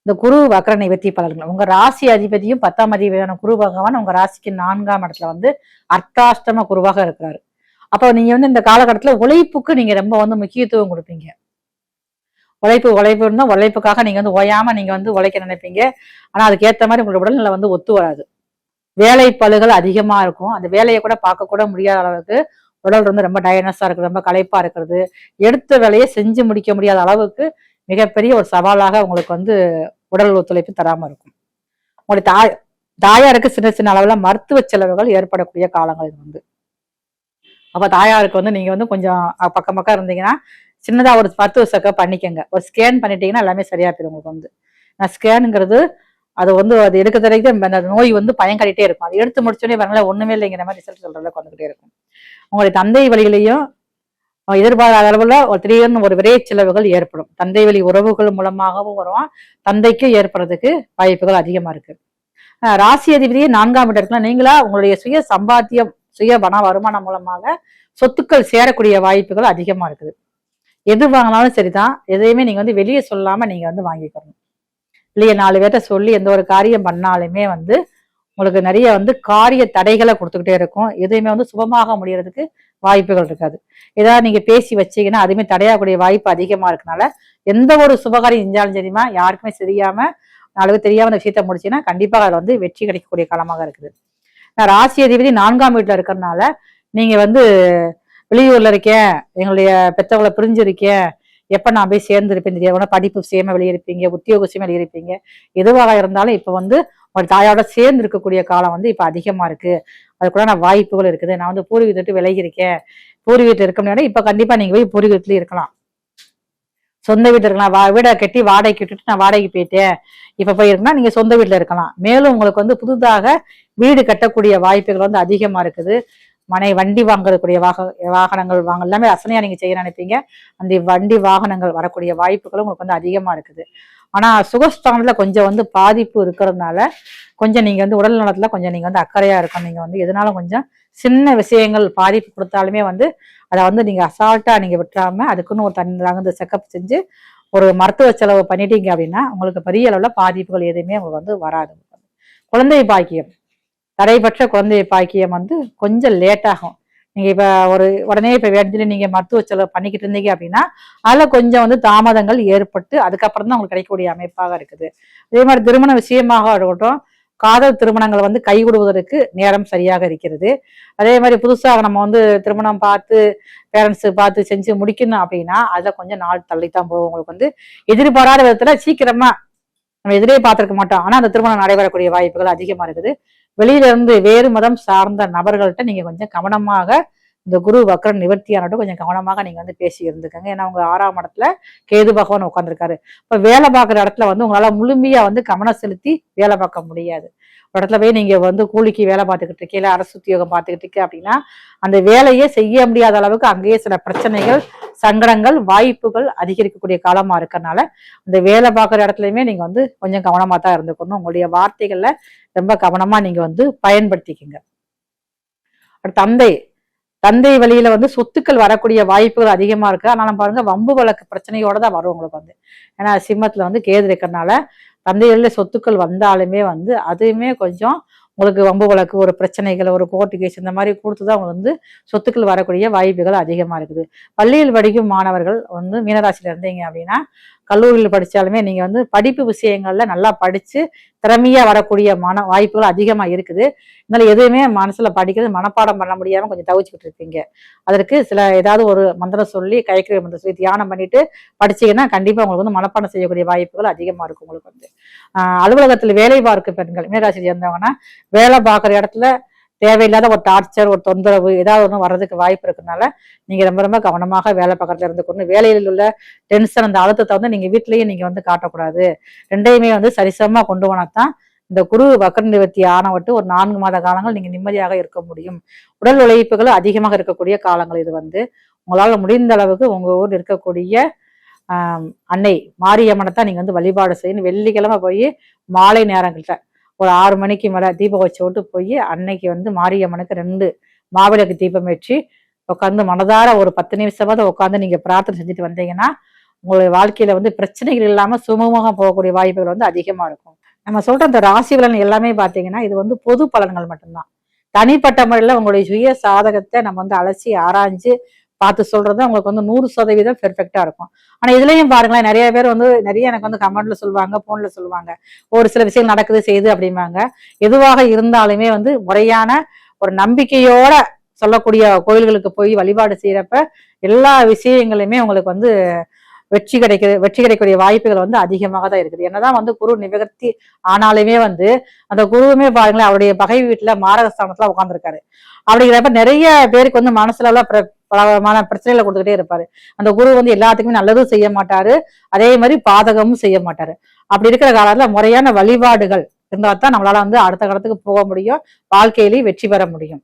இந்த குரு வக்ர நிவர்த்தி பலன்கள். உங்க ராசி அதிபதியும் 10ஆம் அதிபதியான குரு பகவான் உங்க ராசிக்கு 4ஆம் இடத்துல வந்து அர்த்தாஷ்டம குருவாக இருக்கிறாரு. அப்போ நீங்க வந்து இந்த காலகட்டத்துல உழைப்புக்கு நீங்க ரொம்ப வந்து முக்கியத்துவம் கொடுப்பீங்க. உழைப்பு இருந்தா உழைப்புக்காக நீங்க வந்து ஓயாம நீங்க வந்து உழைக்க நினைப்பீங்க. ஆனா அதுக்கு ஏத்த மாதிரி உங்களோட உடல்நிலை வந்து ஒத்து வராது. வேலை பளுகள் அதிகமா இருக்கும். அந்த வேலையை கூட பார்க்க கூட முடியாத அளவுக்கு உடல் வந்து ரொம்ப டயர்னஸா இருக்குது, ரொம்ப களைப்பா இருக்கிறது, எடுத்த வேலையை செஞ்சு முடிக்க முடியாத அளவுக்கு மிகப்பெரிய ஒரு சவாலாக உங்களுக்கு வந்து உடல் ஒத்துழைப்பு தராம இருக்கும். உங்களுடைய தாயாருக்கு சின்ன சின்ன அளவுல மருத்துவ செலவுகள் ஏற்படக்கூடிய காலங்கள் இது வந்து. அப்ப தாயாருக்கு வந்து நீங்க வந்து கொஞ்சம் பக்கம் பக்கம் இருந்தீங்கன்னா சின்னதா ஒரு மருத்துவ செக்கப் பண்ணிக்கங்க. ஒரு ஸ்கேன் பண்ணிட்டீங்கன்னா எல்லாமே சரியா போயிடும் உங்களுக்கு வந்து. ஸ்கேனுங்கிறது அது வந்து அது எடுக்க வரைக்கும் அந்த நோய் வந்து பயங்கடிட்டே இருக்கும். அது எடுத்து முடிச்சோடனே வரங்களா ஒண்ணுமே இல்லைங்கிற மாதிரி ரிசல்ட் சொல்றதுக்கு வந்துகிட்டே இருக்கும். உங்களுடைய தந்தை வழியிலையும் எதிர்பாராத அளவுல ஒரு திடீர்னு ஒரு விரை செலவுகள் ஏற்படும். தந்தை வழி உறவுகள் மூலமாகவும் வரும், தந்தைக்கு ஏற்படுறதுக்கு வாய்ப்புகள் அதிகமா இருக்கு. ராசி அதிபதியே 4ஆம் இடம் இருக்கலாம். நீங்களா உங்களுடைய சுய சம்பாத்தியம், சுய பண வருமானம் மூலமாக சொத்துக்கள் சேரக்கூடிய வாய்ப்புகள் அதிகமா இருக்குது. எது வாங்கினாலும் சரிதான், எதையுமே நீங்க வந்து வெளியே சொல்லாம நீங்க வந்து வாங்கிக்கணும். இல்லையே 4 பேர்ட்ட சொல்லி எந்த ஒரு காரியம் பண்ணாலுமே வந்து உங்களுக்கு நிறைய வந்து காரிய தடைகளை கொடுத்துக்கிட்டே இருக்கும். எதுவுமே வந்து சுபமாக முடியறதுக்கு வாய்ப்புகள் இருக்காது. ஏதாவது நீங்க பேசி வச்சீங்கன்னா அதுவுமே தடையாக்கூடிய வாய்ப்பு அதிகமா இருக்கனால எந்த ஒரு சுபகாரியம் செஞ்சாலும் சரிமா யாருக்குமே தெரியாம 4 பேர் தெரியாம அந்த விஷயத்த முடிச்சீங்கன்னா கண்டிப்பாக அதில் வந்து வெற்றி கிடைக்கக்கூடிய காலமாக இருக்குது. நான் ராசி அதிபதி 4ஆம் வீட்டுல இருக்கிறதுனால நீங்க வந்து வெளியூர்ல இருக்கேன், எங்களுடைய பெற்றவங்களை பிரிஞ்சிருக்கேன், எப்ப நான் போய் சேர்ந்துருப்பேன் தெரியாது, படிப்பு விஷயமா வெளியிருப்பீங்க, உத்தியோக விஷயமா வெளியிருப்பீங்க. எதுவாக இருந்தாலும் இப்ப வந்து ஒரு தாயோட சேர்ந்து இருக்கக்கூடிய காலம் வந்து இப்ப அதிகமா இருக்கு. அதுக்குள்ள நான் வாய்ப்புகள் இருக்குது. நான் வந்து பூர்வீகத்தை விட்டு விலகி இருக்கேன், பூர்வீகத்தில் இருக்க முடியாது. இப்ப கண்டிப்பா நீங்க போய் பூர்வீகத்திலயும் இருக்கலாம், சொந்த வீட்டுல இருக்கலாம். வீடை கட்டி வாடகைக்கு விட்டுட்டு நான் வாடகைக்கு போயிட்டேன், இப்ப போய் இருக்குன்னா நீங்க சொந்த வீட்டுல இருக்கலாம். மேலும் உங்களுக்கு வந்து புதுதாக வீடு கட்டக்கூடிய வாய்ப்புகள் வந்து அதிகமா இருக்குது. வண்டி வாங்கக்கூடிய வாகனங்கள் எல்லாமே அசனையா நீங்க செய்ய நினைப்பீங்க. அந்த வண்டி வாகனங்கள் வரக்கூடிய வாய்ப்புகளும் உங்களுக்கு வந்து அதிகமா இருக்குது. ஆனா சுகஸ்தானத்துல கொஞ்சம் வந்து பாதிப்பு இருக்கிறதுனால கொஞ்சம் நீங்க வந்து உடல் நலத்துல கொஞ்சம் நீங்க வந்து அக்கறையா இருக்கணும். நீங்க வந்து எதனாலும் கொஞ்சம் சின்ன விஷயங்கள் பாதிப்பு கொடுத்தாலுமே வந்து அதை வந்து நீங்க அசால்ட்டா நீங்க விட்டுறாம அதுக்குன்னு ஒரு தகுந்த செக்கப் செஞ்சு ஒரு மருத்துவ செலவு பண்ணிட்டீங்க அப்படின்னா உங்களுக்கு பெரிய அளவுல பாதிப்புகள் எதுவுமே உங்களுக்கு வந்து வராது. குழந்தை பாக்கியம், தடைபற்ற குழந்தை பாக்கியம் வந்து கொஞ்சம் லேட் ஆகும். நீங்க இப்ப உடனே இப்ப வேண்டிய நீங்க மருத்துவ செலவு பண்ணிக்கிட்டு இருந்தீங்க அப்படின்னா அதுல கொஞ்சம் வந்து தாமதங்கள் ஏற்பட்டு அதுக்கப்புறம் தான் உங்களுக்கு கிடைக்கக்கூடிய அமைப்பாக இருக்குது. அதே மாதிரி திருமண விஷயமாக இருக்கட்டும், காதல் திருமணங்கள் வந்து கைவிடுவதற்கு நேரம் சரியாக இருக்கிறது. அதே மாதிரி புதுசாக நம்ம வந்து திருமணம் பார்த்து பேரண்ட்ஸ் பார்த்து செஞ்சு முடிக்கணும் அப்படின்னா அதுல கொஞ்சம் நாள் தள்ளித்தான் போகும். உங்களுக்கு வந்து எதிர்பாராத விதத்துல சீக்கிரமா நம்ம எதிரே பார்த்திருக்க மாட்டோம், ஆனா அந்த திருமணம் நடைபெறக்கூடிய வாய்ப்புகள் அதிகமா இருக்குது. வெளியில இருந்து வேறு மதம் சார்ந்த நபர்கள்ட்ட நீங்க கொஞ்சம் கவனமாக இந்த குரு வக்ர நிவர்த்தியானட்டும் கொஞ்சம் கவனமாக நீங்க வந்து பேசி இருந்துக்கங்க. ஏன்னா உங்க 6ஆம் இடத்துல கேது பகவான் உட்காந்துருக்காரு. இப்ப வேலை பார்க்குற இடத்துல வந்து உங்களால முழுமையா வந்து கவனம் செலுத்தி வேலை பார்க்க முடியாது. ஒரு இடத்துல போய் நீங்க வந்து கூலிக்கு வேலை பார்த்துக்கிட்டு இருக்கீங்க, அரசு உத்தியோகம் பார்த்துக்கிட்டு இருக்க அப்படின்னா அந்த வேலையை செய்ய முடியாத அளவுக்கு அங்கேயே சில பிரச்சனைகள், சங்கடங்கள், வாய்ப்புகள் அதிகரிக்கக்கூடிய காலமா இருக்கறனால இந்த வேலை பார்க்குற இடத்துலயுமே நீங்க வந்து கொஞ்சம் கவனமா தான் இருந்துக்கணும். உங்களுடைய வார்த்தைகள்ல ரொம்ப கவனமா நீங்க வந்து பயன்படுத்திக்கங்க. தந்தை வழியில வந்து சொத்துக்கள் வரக்கூடிய வாய்ப்புகள் அதிகமா இருக்கு. ஆனா பாருங்க வம்பு வழக்கு பிரச்சனையோட தான் வரும் உங்களுக்கு வந்து. ஏன்னா சிம்மத்துல வந்து கேது இருக்கிறதுனால தந்தை வழியில சொத்துக்கள் வந்தாலுமே வந்து அதுவுமே கொஞ்சம் உங்களுக்கு வம்பு வழக்கு, ஒரு பிரச்சனைகள், ஒரு கோர்ட்டு கேஸ் இந்த மாதிரி கொடுத்துதான் உங்களுக்கு வந்து சொத்துக்கள் வரக்கூடிய வாய்ப்புகள் அதிகமா இருக்குது. பள்ளியில் படிக்கும் மாணவர்கள் வந்து மீனராசியில இருந்தீங்க அப்படின்னா கல்லூரியில் படிச்சாலுமே நீங்க வந்து படிப்பு விஷயங்கள்ல நல்லா படிச்சு திறமையா வரக்கூடிய வாய்ப்புகள் அதிகமா இருக்குது. இதனால எதுவுமே மனசுல படிக்கிறது மனப்பாடம் பண்ண முடியாம கொஞ்சம் தவிச்சுக்கிட்டு இருப்பீங்க. அதற்கு சில ஏதாவது ஒரு மந்திரம் சொல்லி கைக்கிற மந்திரம் சொல்லி தியானம் பண்ணிட்டு படிச்சீங்கன்னா கண்டிப்பா உங்களுக்கு வந்து மனப்பாடம் செய்யக்கூடிய வாய்ப்புகள் அதிகமா இருக்கும். உங்களுக்கு வந்து அலுவலகத்துல வேலை பார்க்கும் பெண்கள் மீனராசியில் இருந்தவங்கன்னா வேலை பார்க்குற இடத்துல தேவையில்லாத ஒரு டார்ச்சர், ஒரு தொந்தரவு ஏதாவது ஒன்று வர்றதுக்கு வாய்ப்பு இருக்கிறதுனால நீங்க ரொம்ப ரொம்ப கவனமாக வேலை பார்க்கறதுல இருந்துக்கணும். வேலையில் உள்ள டென்ஷன், அந்த அழுத்தத்தை வந்து நீங்க வீட்டிலேயே நீங்க வந்து காட்டக்கூடாது. ரெண்டையுமே வந்து சரிசமமா கொண்டு போனாதான் இந்த குரு வக்ர நிவர்த்தி ஆனவட்டு ஒரு 4 மாத காலங்கள் நீங்க நிம்மதியாக இருக்க முடியும். உடல் உழைப்புகள் அதிகமாக இருக்கக்கூடிய காலங்கள் இது வந்து. உங்களால முடிந்த அளவுக்கு உங்க ஊர் இருக்கக்கூடிய அன்னை மாரியம்மனை தான் நீங்க வந்து வழிபாடு செய்யணும். வெள்ளிக்கிழமை போய் மாலை நேரங்கள்ட்ட ஒரு 6 மணிக்கு மேல தீபம் வச்சு விட்டு போய் அன்னைக்கு வந்து மாரியம்மனுக்கு 2 மாவிளக்கு தீபம் வச்சு உட்காந்து மனதார ஒரு 10 நிமிஷமாவது உட்காந்து நீங்க பிரார்த்தனை செஞ்சுட்டு வந்தீங்கன்னா உங்களுடைய வாழ்க்கையில வந்து பிரச்சனைகள் இல்லாம சுமூகமாக போகக்கூடிய வாய்ப்புகள் வந்து அதிகமா இருக்கும். நம்ம சொல்ற அந்த ராசி பலன் எல்லாமே பாத்தீங்கன்னா இது வந்து பொது பலன்கள் மட்டும்தான். தனிப்பட்ட முறையில உங்களுடைய சுய சாதகத்தை நம்ம வந்து அலசி ஆராய்ஞ்சு பார்த்து சொல்றது உங்களுக்கு வந்து 100% பெர்ஃபெக்டா இருக்கும். ஆனா இதுலயும் பாருங்களேன், நிறைய பேர் வந்து நிறைய எனக்கு வந்து கமெண்ட்ல சொல்லுவாங்க, போன்ல சொல்லுவாங்க, ஒரு சில விஷயங்கள் நடக்குது செய்யுது அப்படிம்பாங்க. எதுவாக இருந்தாலுமே வந்து முறையான ஒரு நம்பிக்கையோட சொல்லக்கூடிய கோயில்களுக்கு போய் வழிபாடு செய்யறப்ப எல்லா விஷயங்களுமே உங்களுக்கு வந்து வெற்றி கிடைக்கக்கூடிய வாய்ப்புகள் வந்து அதிகமாக தான் இருக்குது. என்னதான் வந்து குரு நிவர்த்தி ஆனாலுமே வந்து அந்த குருவுமே பாருங்களேன், அவருடைய பகை வீட்டுல மாரகஸ்தானத்துல உட்கார்ந்துருக்காரு. அப்படிங்கிறப்ப நிறைய பேருக்கு வந்து மனசுல எல்லாம் பலமான பிரச்சனைகளை கொடுத்துக்கிட்டே இருப்பாரு. அந்த குரு வந்து எல்லாத்துக்குமே நல்லதும் செய்ய மாட்டாரு, அதே மாதிரி பாதகமும் செய்ய மாட்டாரு. அப்படி இருக்கிற காலத்துல முறையான வழிபாடுகள் இருந்தா தான் நம்மளால வந்து அடுத்த காலத்துக்கு போக முடியும், வாழ்க்கையிலேயே வெற்றி பெற முடியும்.